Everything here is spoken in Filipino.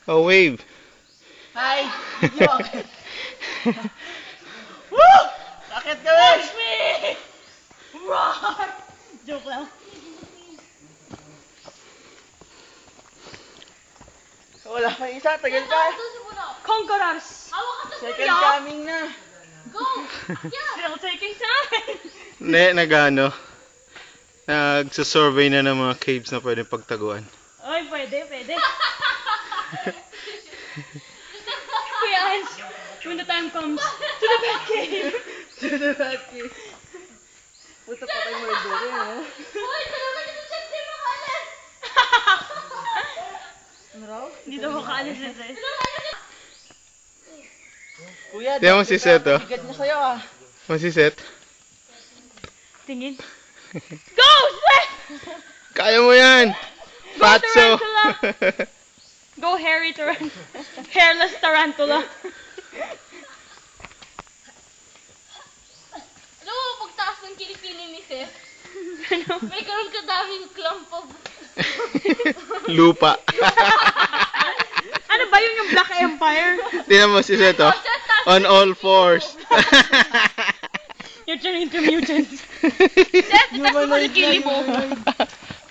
Oh, wave. Hi! Yo! Woo! Bakit kami? Watch me! Roar! Joke lang. Wala pa isa, tagal pa. Conquerors! Second coming na. Still taking time! Hindi, nag-ano. Nagsasurvey na ng mga caves na pwedeng pagtaguan. Ay, pwede. Kuya Ans, when the time comes, to the bed cave! To the back cave. Puta pa tayo murder eh, no? Ano raw? Hindi daw makaalis na sa'yo. Kuya, Di mo si Seth, oh. bigat niya sa'yo ah. Masiset? Tingin. Go! Seth! Kaya mo yan! Fatso! Tarantula! Go, hairy tarantula. Hairless tarantula. Alam mo, pagtaas ng kilikili ni Seth, Ano? may karoon kadaming clump of... Lupa. Ano ba yun yung Black Empire? Tingnan mo si Seth, oh. On all fours. You're turning into mutants. Seth, itaas mo kilikili mo.